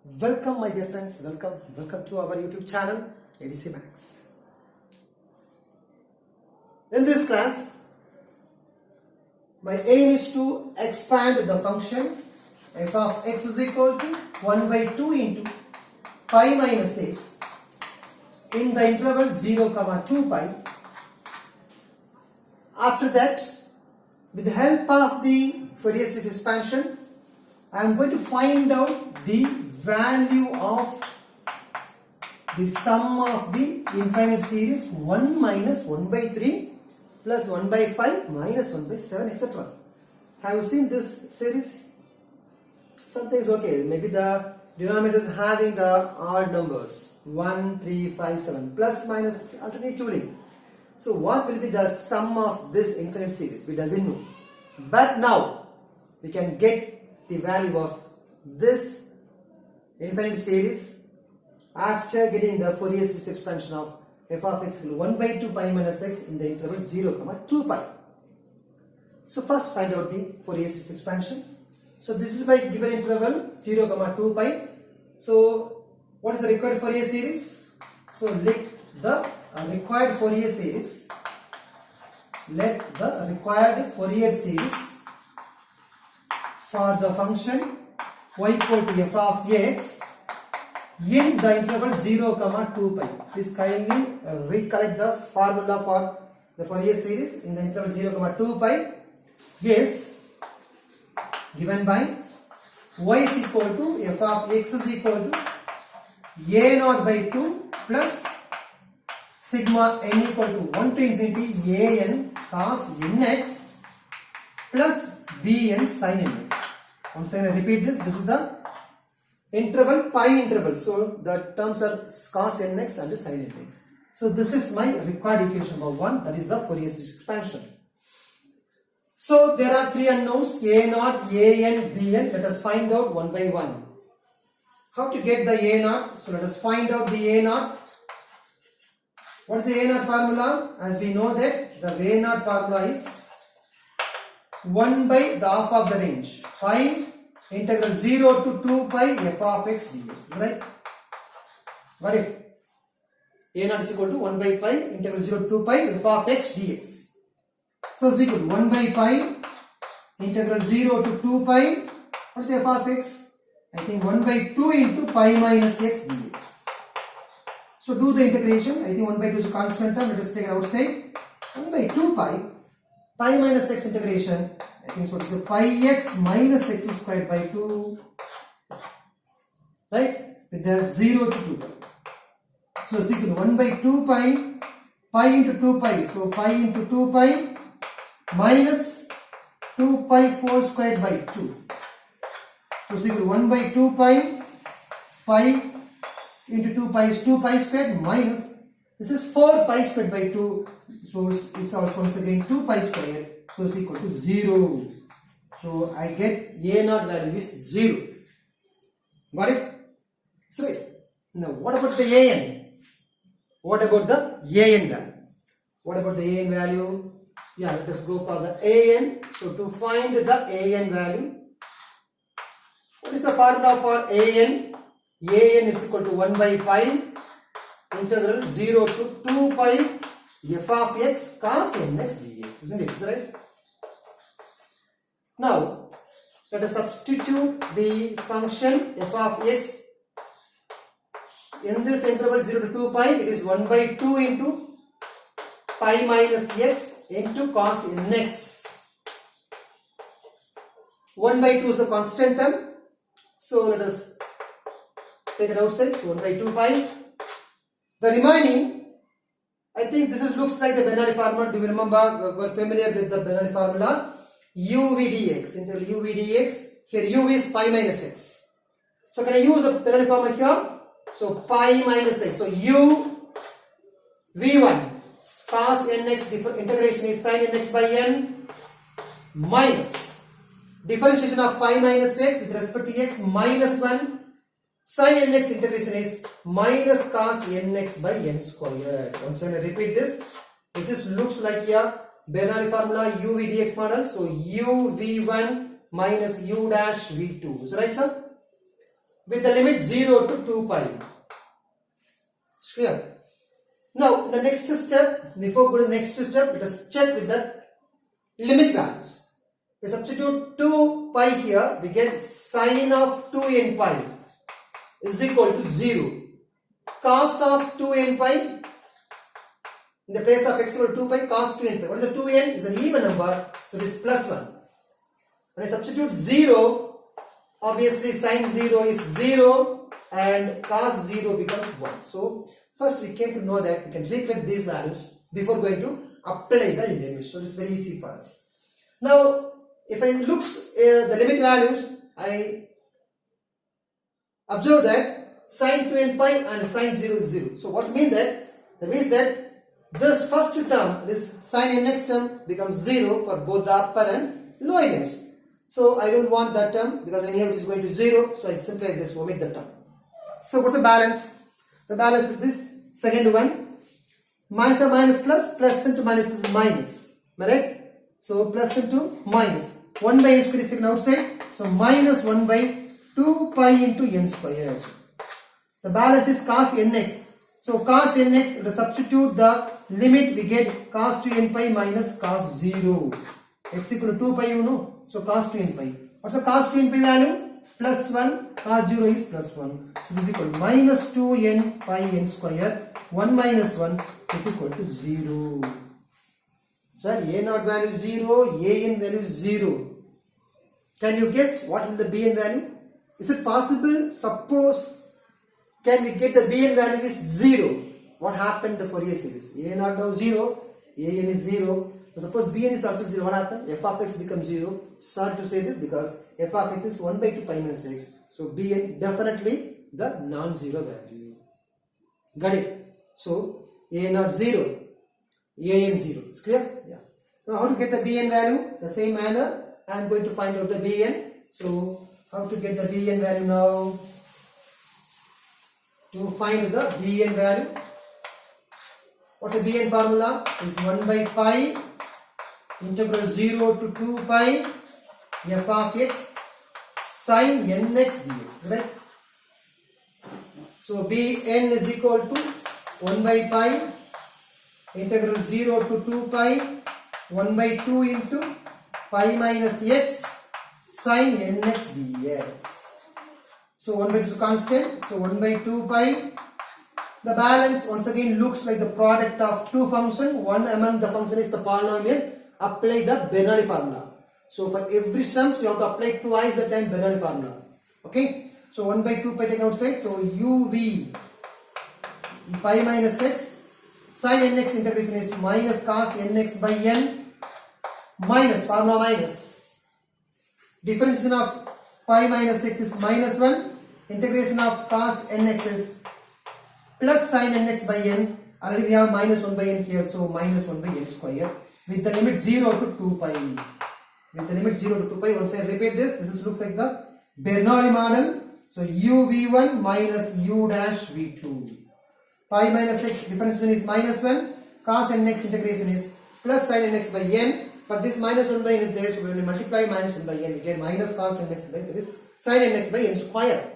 Welcome my dear friends, welcome to our YouTube channel ADC Max. In this class, my aim is to expand the function f of x is equal to 1 by 2 into pi minus x in the interval 0, 2 pi. After that, with the help of the Fourier series expansion, I am going to find out the value of the sum of the infinite series 1 minus 1 by 3 plus 1 by 5 minus 1 by 7, etc. Have you seen this series? Something is okay. Maybe the denominator is having the odd numbers 1, 3, 5, 7 plus minus alternatively. So what will be the sum of this infinite series? We doesn't know. But now we can get the value of this infinite series after getting the Fourier series expansion of f of x equal to 1 by 2 pi minus x in the interval 0, 2 pi. So first find out the Fourier series expansion. So this is by given interval 0, 2 pi. So what is the required Fourier series? So let the required Fourier series for the function y equal to f of x in the interval 0, 2 pi. Please kindly recollect the formula for the Fourier series in the interval 0, 2 pi is given by y is equal to f of x is equal to a naught by 2 plus sigma n equal to 1 to infinity a n cos nx plus b n sin nx. Once again I repeat this is the interval pi interval, so the terms are cos nx and sin nx. So this is my required equation number 1, that is the Fourier series expansion. So there are three unknowns a naught, a n, b n. Let us find out one by one. How to get the a naught? So let us find out the a naught. What is the a naught formula? As we know that the a naught formula is 1 by the half of the range pi integral 0 to 2 pi f of x dx. Is right? Got it? A naught is equal to 1 by pi integral 0 to 2 pi f of x dx. So is equal to 1 by pi integral 0 to 2 pi. What's f of x? I think 1 by 2 into pi minus x dx. So do the integration. I think 1 by 2 is a constant term. Let us take it outside. 1 by 2 pi minus x integration. I think so. It is pi x minus x squared by 2. Right? With the 0 to 2 pi. So it's equal to 1 by 2 pi into 2 pi. So pi into 2 pi minus 2 pi whole squared by 2. So it's equal to 1 by 2 pi into 2 pi is 2 pi squared minus, this is 4 pi squared by 2. So it's also once again 2 pi squared. So it's equal to 0. So I get a naught value is 0. Got it? So now what about the an? What about the an value? What about the an value? Yeah, let us go for the an. So to find the an value, what is the formula for an? An is equal to 1 by pi integral 0 to 2 pi f of x cos nx dx. Isn't it? Is that right? Now, let us substitute the function f of x in this interval 0 to 2 pi. It is 1 by 2 into pi minus x into cos nx. 1 by 2 is the constant term. So let us take it outside. So 1 by 2 pi. The remaining, I think this looks like the Bernoulli formula. Do you remember? We're familiar with the Bernoulli formula. U v dx, integral u v dx. Here u is pi minus x. So can I use the Bernoulli formula here? So pi minus x. So u v1 cos nx integration is sin nx by n minus differentiation of pi minus x with respect to x minus 1 sin nx integration is minus cos nx by n squared. Once again I repeat this. This looks like a Bernoulli formula u v dx model. So u v1 minus u dash v2. Is that right, sir? with the limit 0 to 2 pi. It's clear. Now the next step, before going to the next step, let us check with the limit values. We substitute 2 pi here, we get sine of 2n pi is equal to 0. Cos of 2n pi, in the place of x equal to 2 pi, cos 2n pi. What is the 2n? Is an even number, so it is plus 1. When I substitute 0, obviously sine 0 is 0 and cos 0 becomes 1. So first we came to know that we can recollect these values before going to apply the limit. So this is very easy for us. Now if I look the limit values, I observe that sine 2n pi and sine 0 is 0. So what's mean that? That means that this first term, this sine nx term becomes 0 for both the upper and lower limits. So I don't want that term because I know it is going to 0. So I simply just omit the term. So what's the balance? The balance is this second one. Minus or minus plus, plus into minus is minus. Am I right? So plus into minus. 1 by n square is taken outside. So minus 1 by 2 pi into n square. The balance is cos nx. So cos nx, let us substitute the limit, we get cos 2n pi minus cos 0. X equal to 2 pi, you know. So cos 2n pi. What's the cos 2n pi value? Plus 1. Cos 0 is plus 1. So this is equal to minus 2n pi n square. 1 minus 1 is equal to 0. Sir, a0 value is 0, an value is 0. Can you guess what will the bn value? Is it possible? Suppose, can we get the bn value is 0? What happened in the Fourier series? a0 now 0, an is 0. So suppose bn is also 0, what happened? F of x becomes 0. Sorry to say this because f of x is 1 by 2 pi minus x. So bn definitely the non-zero value. Got it? So a0 0, an 0. It's clear? Yeah. Now how to get the bn value? The same manner I am going to find out the bn. So how to get the bn value now? To find the bn value, what's the bn formula? Is 1 by pi integral 0 to 2 pi f of x sin nx dx, right? So bn is equal to 1 by pi integral 0 to 2 pi 1 by 2 into pi minus x sin nx dx. So 1 by 2 is a constant. So 1 by 2 pi. The balance once again looks like the product of two functions. One among the function is the polynomial. Apply the Bernoulli formula. So for every sums you have to apply twice the time Bernoulli formula. Okay. So 1 by 2 pi taken outside. So uv pi minus x sin nx integration is minus cos nx by n minus formula minus differentiation of pi minus x is minus 1. Integration of cos nx is plus sin nx by n. Already we have minus 1 by n here, so minus 1 by n square with the limit 0 to 2 pi. With the limit 0 to 2 pi, once I repeat this, this looks like the Bernoulli model. So uv1 minus u dash v2. Pi minus x differentiation is minus 1. Cos nx integration is plus sin nx by n. But this minus 1 by n is there, so when we multiply minus 1 by n, we get minus cos nx by, that is sin nx by n square.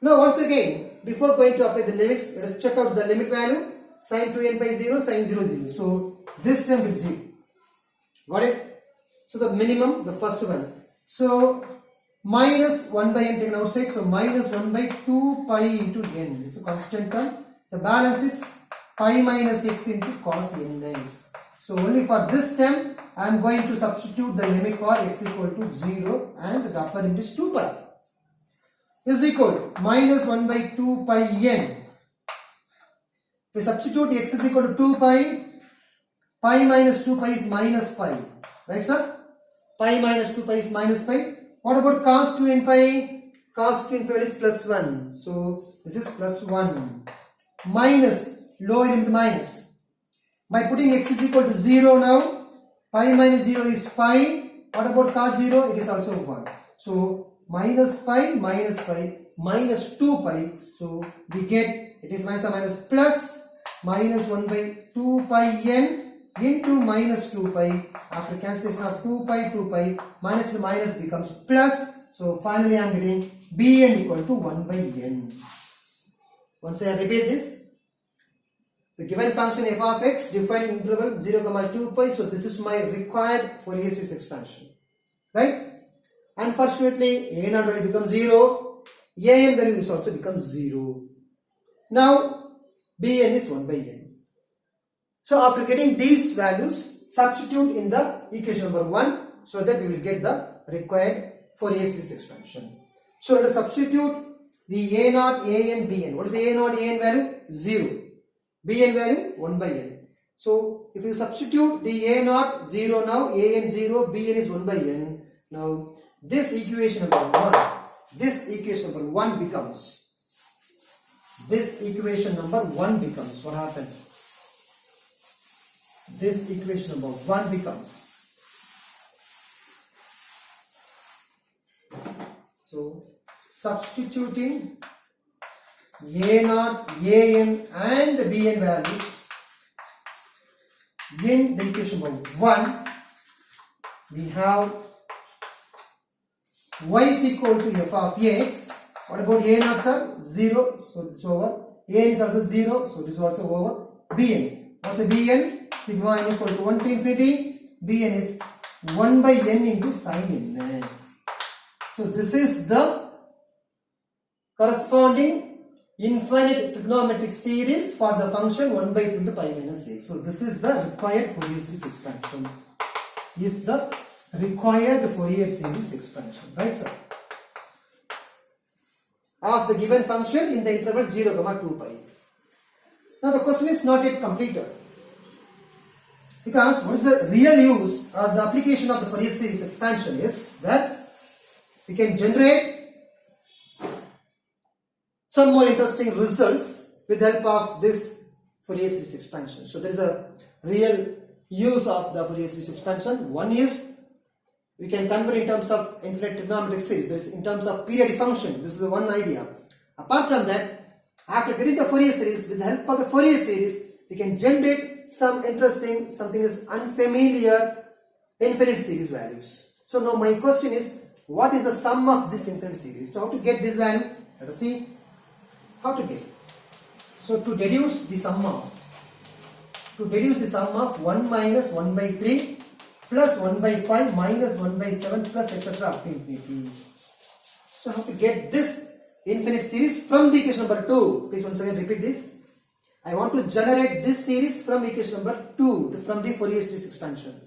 Now once again, before going to apply the limits, let us check out the limit value. Sin 2n by 0, sin 0 0. So this term will 0. Got it? So the minimum, the first one. So minus 1 by n taken outside, so minus 1 by 2 pi into n. This is a constant term. The balance is pi minus x into cos nx. So only for this term, I am going to substitute the limit for x equal to 0 and the upper limit is 2 pi. Is equal to minus 1 by 2 pi n. If we substitute x is equal to 2 pi, pi minus 2 pi is minus pi. Right, sir? Pi minus 2 pi is minus pi. What about cos 2n pi? Cos 2n pi is plus 1. So this is plus 1. Minus, lower limit minus. By putting x is equal to 0 now, pi minus 0 is pi. What about cos 0? It is also 1. So minus pi minus 2 pi. So we get, it is minus or minus plus minus 1 by 2 pi n into minus 2 pi. After cancellation of 2 pi minus to minus becomes plus. So finally I am getting Bn equal to 1 by n. Once I repeat this, the given function f of x defined in interval 0, 2 pi. So this is my required Fourier series expansion, right? Unfortunately, a0 value becomes 0, an value is also becomes 0. Now Bn is 1 by n. So after getting these values, substitute in the equation number 1 so that we will get the required Fourier series expansion. So let us substitute the a0, an, bn. What is a0, an value? 0. Bn value 1 by n. So if you substitute the a0 0 now, an 0, bn is 1 by n. Now this equation number 1 becomes what happens? This equation number 1 becomes, so substituting a0, an and bn values in the equation number 1, we have y is equal to f of x. What about a0 sir? 0, so it's over. an is also 0, so this is also over. Bn, what's a bn? Sigma n equal to 1 to infinity. Bn is 1 by n into sin n. So this is the corresponding infinite trigonometric series for the function 1 by 2 to pi minus 6. So this is the required Fourier series expansion. Right sir? Of the given function in the interval 0, 2 pi. Now the question is not yet completed. Because what is the real use or the application of the Fourier series expansion is that we can generate some more interesting results with the help of this Fourier series expansion. So there is a real use of the Fourier series expansion. One is we can convert in terms of infinite trigonometric series. This in terms of periodic function. This is the one idea. Apart from that, after getting the Fourier series, with the help of the Fourier series, we can generate some interesting, something is unfamiliar infinite series values. So now my question is, what is the sum of this infinite series? So how to get this value? Let us see how to get. So to deduce the sum of 1 minus 1 by 3 plus 1 by 5 minus 1 by 7 plus etc. up to infinity. So how to get this infinite series from the equation number 2? Please once again repeat this. I want to generate this series from equation number 2, from the Fourier series expansion.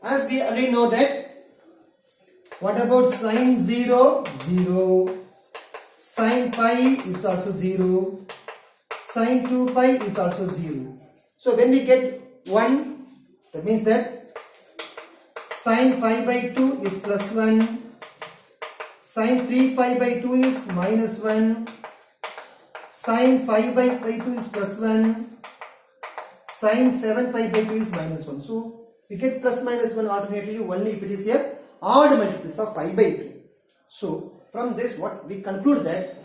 As we already know that, what about sine 0? 0. Sine pi is also 0. Sine 2 pi is also 0. So when we get 1, that means that sine pi by 2 is plus 1. Sine 3 pi by 2 is minus 1. Sine 5 by 2 is plus 1. Sine 7 pi by 2 is minus 1. So we get plus minus 1 alternatively only if it is a odd multiples of pi by 2. So from this what we conclude that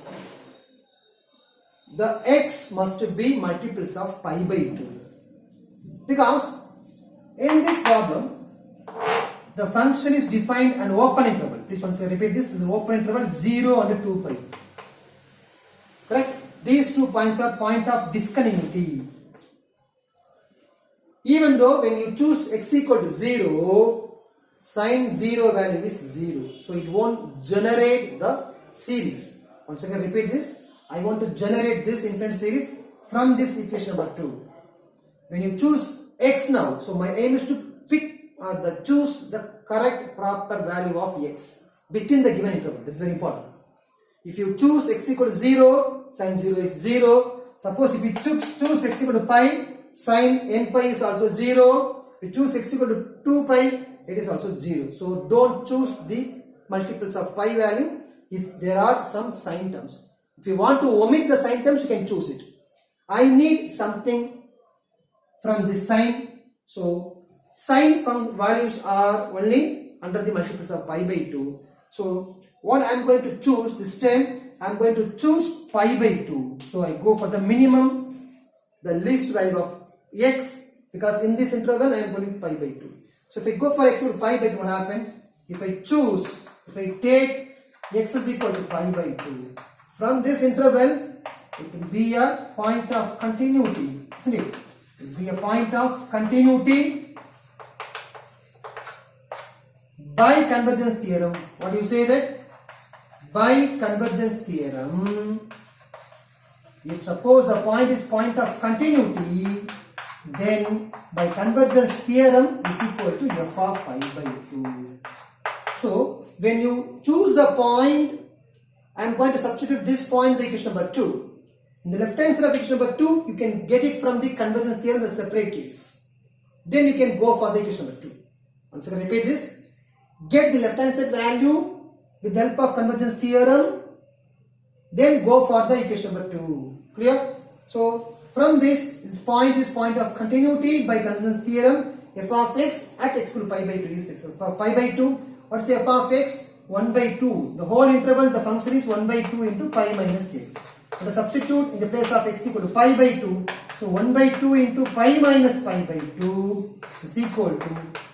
the x must be multiples of pi by 2. Because in this problem the function is defined an open interval. Please once I repeat this is an open interval 0 and 2 pi. Correct? These 2 points are point of discontinuity. Even though when you choose x equal to 0, sine 0 value is 0. So it won't generate the series. Once again repeat this. I want to generate this infinite series from this equation number 2. When you choose x now, so my aim is to pick or choose the correct proper value of x within the given interval. This is very important. If you choose x equal to 0, sine 0 is 0. Suppose if you choose x equal to pi, sine n pi is also 0. If you choose x equal to 2 pi, it is also 0. So don't choose the multiples of pi value if there are some sine terms. If you want to omit the sine terms, you can choose it. I need something from this sine. So sine values are only under the multiples of pi by 2. So what I am going to choose this time, I am going to choose pi by 2. So I go for the minimum, the least value of x, because in this interval I am going pi by 2. So if I go for x equal to pi by 2, what happens? if I take x is equal to pi by 2, from this interval, it will be a point of continuity, isn't it? It will be a point of continuity by convergence theorem. What do you say that? By convergence theorem, if suppose the point is point of continuity, then by convergence theorem is equal to f of pi by 2. So, when you choose the point, I am going to substitute this point in the equation number 2. In the left hand side of equation number 2, you can get it from the convergence theorem, the separate case. Then you can go for the equation number 2. Once again, repeat this. Get the left hand side value with the help of convergence theorem. Then go for the equation number 2. Clear? So, from this point is point of continuity by convergence theorem. F of x at x equal to pi by 2 is x. For pi by 2, what's f of x? 1 by 2. The whole interval, the function is 1 by 2 into pi minus x. Let us substitute in the place of x equal to pi by 2. So 1 by 2 into pi minus pi by 2 is equal to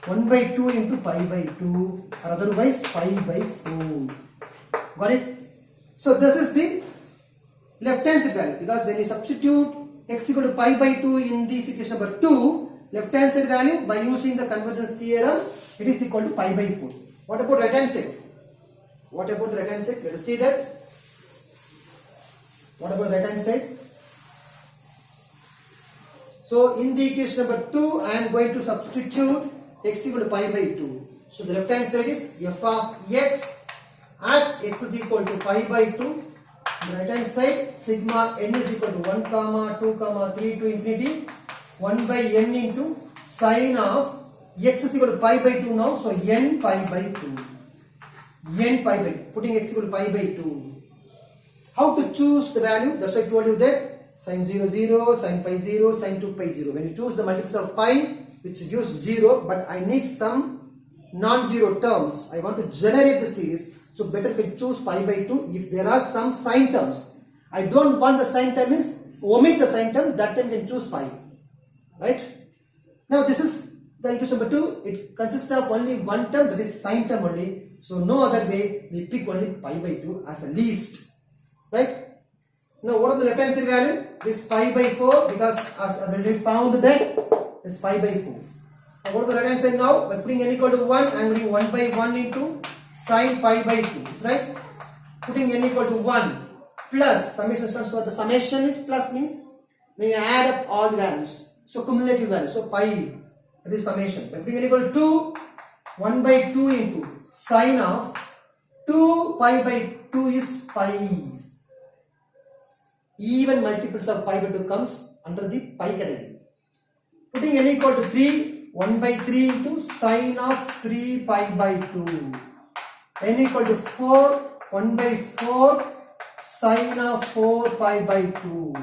1 by 2 into pi by 2 or otherwise pi by 4. Got it? So this is the left hand side value, because when you substitute x equal to pi by 2 in this equation number 2, left hand side value by using the convergence theorem, it is equal to pi by 4. What about right hand side? What about the right hand side? Let us see that. What about right hand side? So in the equation number 2, I am going to substitute x equal to pi by 2. So the left hand side is f of x at x is equal to pi by 2. The right hand side, sigma n is equal to 1 comma 2 comma 3 to infinity 1 by n into sine of x is equal to pi by 2 now. So n pi by 2. N pi by 2. Putting x equal to pi by 2. How to choose the value? That's why I told you that sine 0 0, sine pi 0, sine 2 pi 0. When you choose the multiples of pi, which gives 0, but I need some non-zero terms. I want to generate the series. So better can choose pi by 2 if there are some sine terms. I don't want the sine term is omit the sine term, that time can choose pi. Right? Now this is the equation number 2. It consists of only one term, that is sine term only. So no other way, we pick only pi by 2 as a least. Right? Now what is the left hand side value? This pi by 4, because as I already found that is pi by 4. Now what is the right hand side now? By putting n equal to 1, I am putting 1 by 1 into sine pi by 2. Is right? Putting n equal to 1 plus summation stands for the summation is plus means when you add up all the values. So cumulative value. So pi, that is summation. By putting n equal to 2, 1 by 2 into sine of 2 pi by 2 is pi. Even multiples of pi by 2 comes under the pi category. Putting n equal to 3, 1 by 3 into sine of 3 pi by 2. N equal to 4, 1 by 4 sine of 4 pi by 2.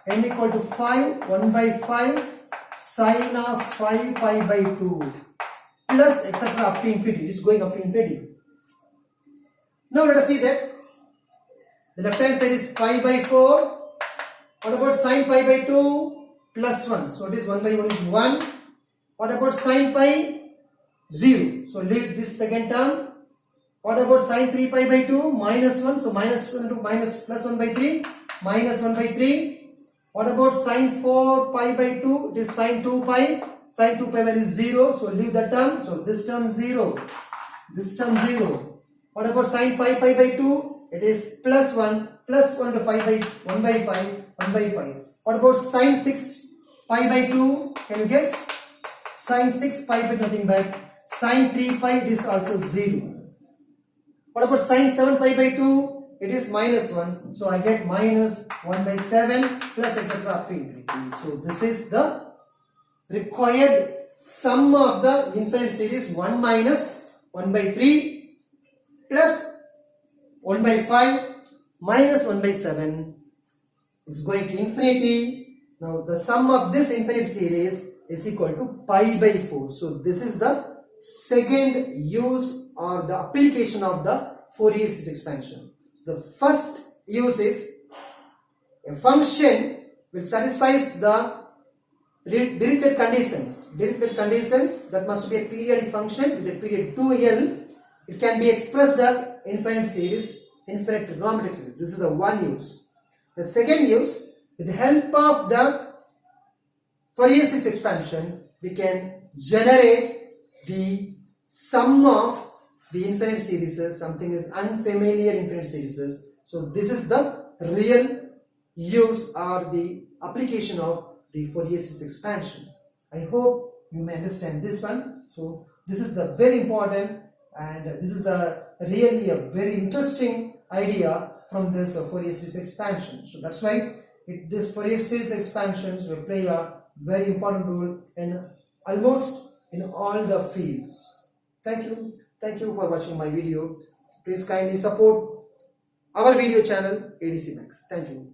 N equal to 5, 1 by 5 sine of 5 pi by 2. Plus etc. up to infinity. It is going up to infinity. Now let us see that. The left hand side is pi by 4. What about sine pi by 2? Plus 1. So it is 1 by 1 is 1. What about sine pi? 0. So leave this second term. What about sine 3 pi by 2? Minus 1. So minus 1 into minus plus 1 by 3. Minus 1 by 3. What about sine 4 pi by 2? It is sine 2 pi. Sine 2 pi value is 0. So leave that term. So this term 0. This term 0. What about sine 5 pi by 2? It is plus 1 to 5 by 1 by 5, 1 by 5. What about sine 6 pi by 2? Can you guess? Sine 6 pi by nothing but sine 3 pi, it is also 0. What about sine 7 pi by 2? It is minus 1. So I get minus 1 by 7 plus etc. up to infinity. So this is the required sum of the infinite series 1 minus 1 by 3 plus 1 by 5 minus 1 by 7 is going to infinity. Now the sum of this infinite series is equal to pi by 4. So this is the second use or the application of the Fourier series expansion. So the first use is a function which satisfies the Dirichlet conditions. Dirichlet conditions, that must be a periodic function with a period 2L It can be expressed as infinite series, infinite trigonometric series. This is the one use. The second use, with the help of the Fourier series expansion, we can generate the sum of the infinite series. Something is unfamiliar infinite series. So this is the real use or the application of the Fourier series expansion. I hope you may understand this one. So this is the very important, and this is the really a very interesting idea from this Fourier series expansion. So that's why this Fourier series expansions will play a very important role in almost in all the fields. Thank you for watching my video. Please kindly support our video channel ADC Max. Thank you.